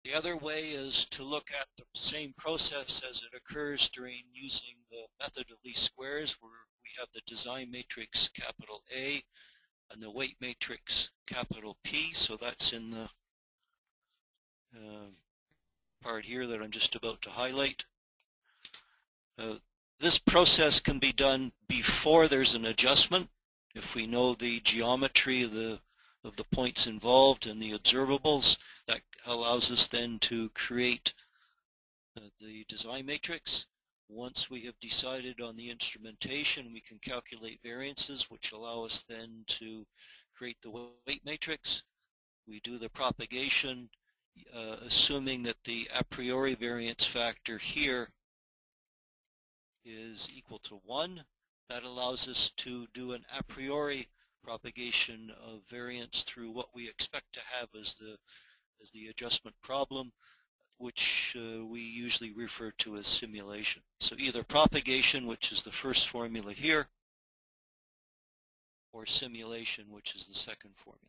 The other way is to look at the same process as it occurs during using the method of least squares, where we have the design matrix capital A and the weight matrix capital P. So that's in the part here that I'm just about to highlight. This process can be done before there's an adjustment. If we know the geometry of the points involved and the observables, that allows us then to create the design matrix. Once we have decided on the instrumentation, we can calculate variances, which allow us then to create the weight matrix. We do the propagation, assuming that the a priori variance factor here is equal to 1. That allows us to do an a priori propagation of variance through what we expect to have as the adjustment problem, which we usually refer to as simulation. So either propagation, which is the first formula here, or simulation, which is the second formula.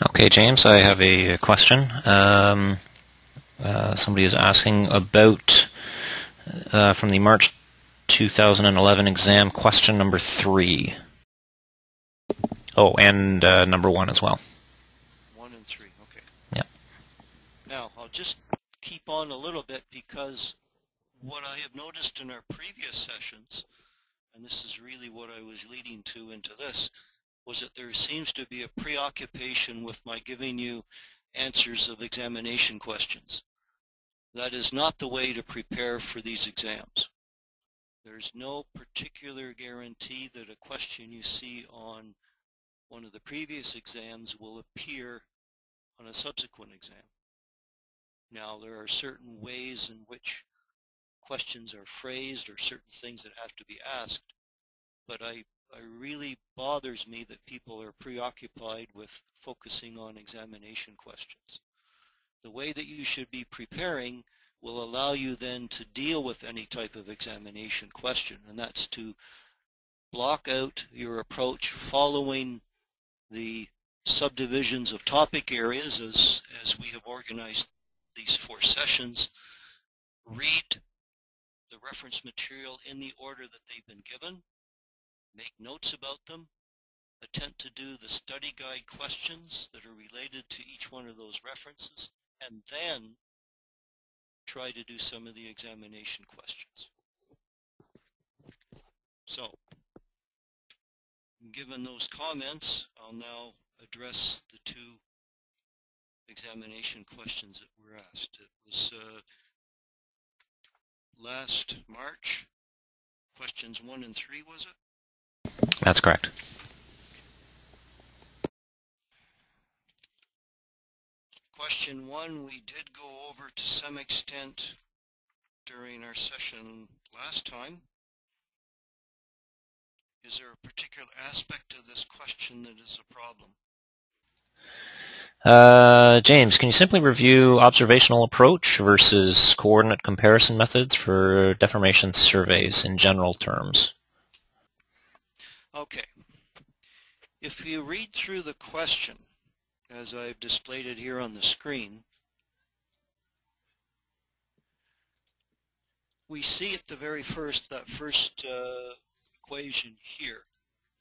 Okay, James, I have a question. Somebody is asking about from the March 2011 exam, question number 3. Oh, and number 1 as well. 1 and 3, okay. Yeah. Now, I'll just keep on a little bit, because what I have noticed in our previous sessions, and this is really what I was leading to into this, was that there seems to be a preoccupation with my giving you answers of examination questions. That is not the way to prepare for these exams. There's no particular guarantee that a question you see on one of the previous exams will appear on a subsequent exam. Now, there are certain ways in which questions are phrased or certain things that have to be asked, but it really bothers me that people are preoccupied with focusing on examination questions. The way that you should be preparing will allow you then to deal with any type of examination question, and that's to block out your approach following the subdivisions of topic areas as we have organized these 4 sessions. Read the reference material in the order that they've been given, make notes about them, attempt to do the study guide questions that are related to each one of those references, and then try to do some of the examination questions. So, given those comments, I'll now address the 2 examination questions that were asked. It was last March, questions 1 and 3, was it? That's correct. Question 1 we did go over to some extent during our session last time. Is there a particular aspect of this question that is a problem? James, can you simply review observational approach versus coordinate comparison methods for deformation surveys in general terms? Okay. If you read through the question, as I've displayed it here on the screen, we see at the very first, that first equation here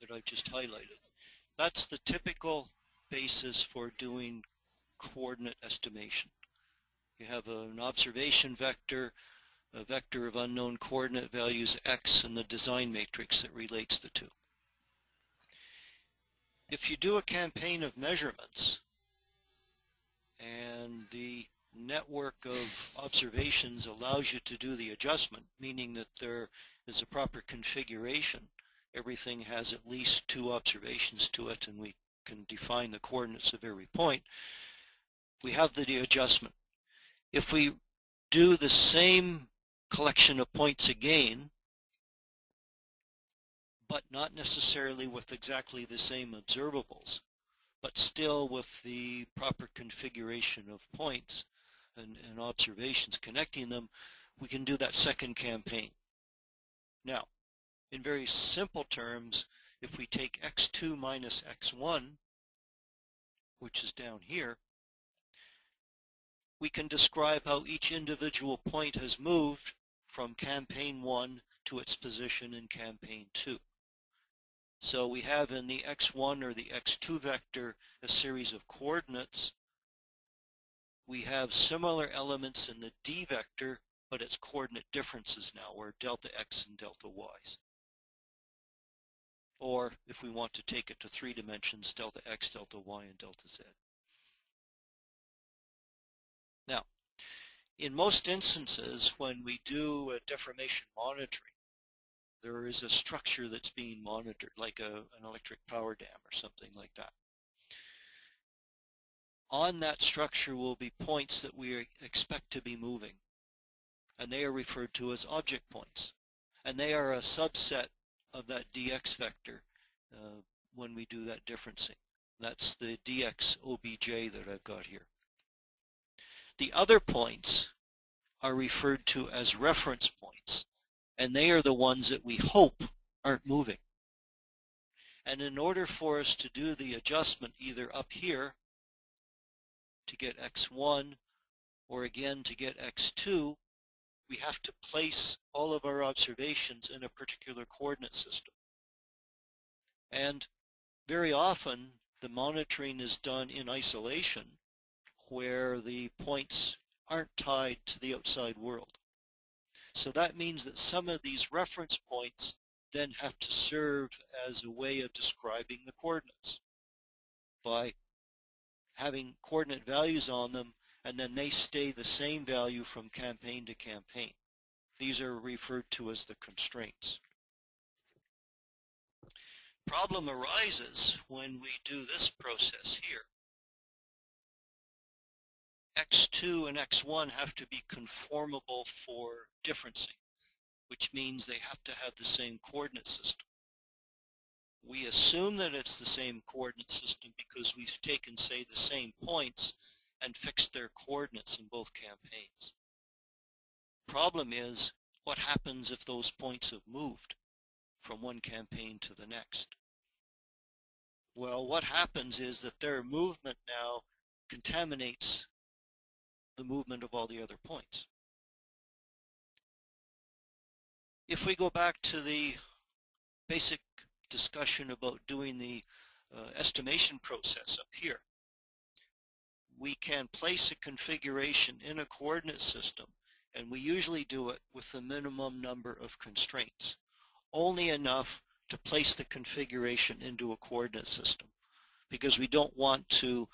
that I've just highlighted. That's the typical basis for doing coordinate estimation. You have an observation vector, a vector of unknown coordinate values x, and the design matrix that relates the two. If you do a campaign of measurements and the network of observations allows you to do the adjustment, meaning that there is a proper configuration, everything has at least 2 observations to it, and we can define the coordinates of every point, we have the adjustment. If we do the same collection of points again, but not necessarily with exactly the same observables, but still with the proper configuration of points and observations connecting them, we can do that second campaign. Now, in very simple terms, if we take x2 minus x1, which is down here, we can describe how each individual point has moved from campaign 1 to its position in campaign 2. So we have in the x1 or the x2 vector a series of coordinates. We have similar elements in the d vector, but it's coordinate differences now, or delta x and delta y's. Or if we want to take it to 3 dimensions, delta x, delta y, and delta z. Now, in most instances, when we do a deformation monitoring, there is a structure that's being monitored, like an electric power dam or something like that. On that structure will be points that we expect to be moving, and they are referred to as object points. And they are a subset of that dx vector when we do that differencing. That's the dx obj that I've got here. The other points are referred to as reference points, and they are the ones that we hope aren't moving. And in order for us to do the adjustment either up here to get x1 or again to get x2, we have to place all of our observations in a particular coordinate system. And very often the monitoring is done in isolation, where the points aren't tied to the outside world. So that means that some of these reference points then have to serve as a way of describing the coordinates by having coordinate values on them, and then they stay the same value from campaign to campaign. These are referred to as the constraints. Problem arises when we do this process here. x2 and x1 have to be conformable for differencing, which means they have to have the same coordinate system. We assume that it's the same coordinate system because we've taken, say, the same points and fixed their coordinates in both campaigns. Problem is, what happens if those points have moved from one campaign to the next? Well, what happens is that their movement now contaminates the movement of all the other points. If we go back to the basic discussion about doing the estimation process up here, we can place a configuration in a coordinate system, and we usually do it with the minimum number of constraints, only enough to place the configuration into a coordinate system, because we don't want to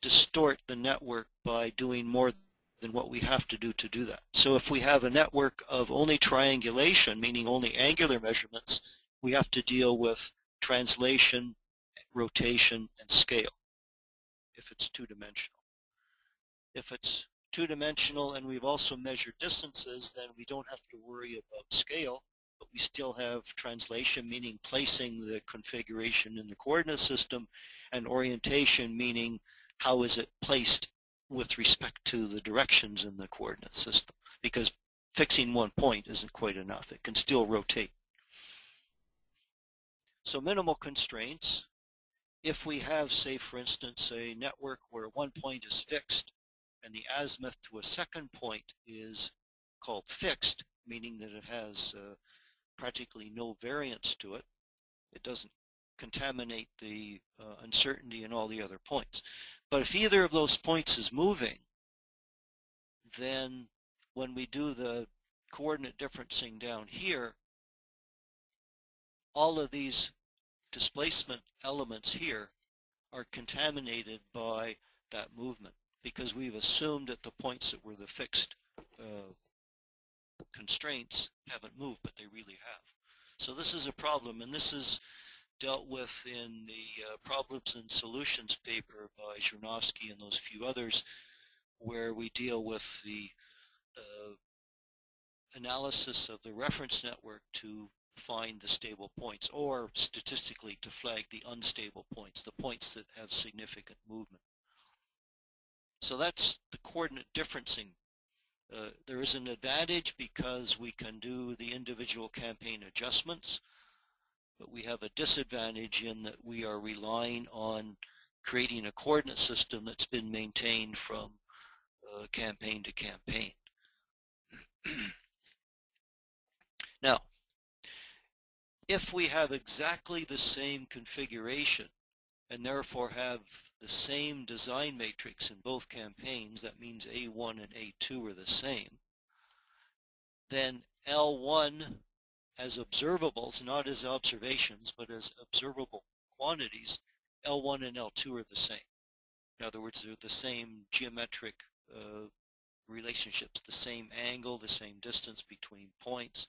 distort the network by doing more than what we have to do that. So if we have a network of only triangulation, meaning only angular measurements, we have to deal with translation, rotation, and scale if it's two-dimensional. If it's two-dimensional and we've also measured distances, then we don't have to worry about scale, but we still have translation, meaning placing the configuration in the coordinate system, and orientation, meaning how is it placed with respect to the directions in the coordinate system, because fixing one point isn't quite enough. It can still rotate. So minimal constraints. If we have, say, for instance, a network where one point is fixed and the azimuth to a second point is called fixed, meaning that it has practically no variance to it, it doesn't contaminate the uncertainty in all the other points. But if either of those points is moving, then when we do the coordinate differencing down here, all of these displacement elements here are contaminated by that movement, because we've assumed that the points that were the fixed constraints haven't moved, but they really have. So this is a problem, and this is dealt with in the Problems and Solutions paper by Zhirnovsky and those few others, where we deal with the analysis of the reference network to find the stable points, or statistically to flag the unstable points, the points that have significant movement. So that's the coordinate differencing. There is an advantage because we can do the individual campaign adjustments, but we have a disadvantage in that we are relying on creating a coordinate system that's been maintained from campaign to campaign. Now, if we have exactly the same configuration and therefore have the same design matrix in both campaigns, that means A1 and A2 are the same, then L1 as observables, not as observations, but as observable quantities, L1 and L2 are the same. In other words, they're the same geometric relationships, the same angle, the same distance between points,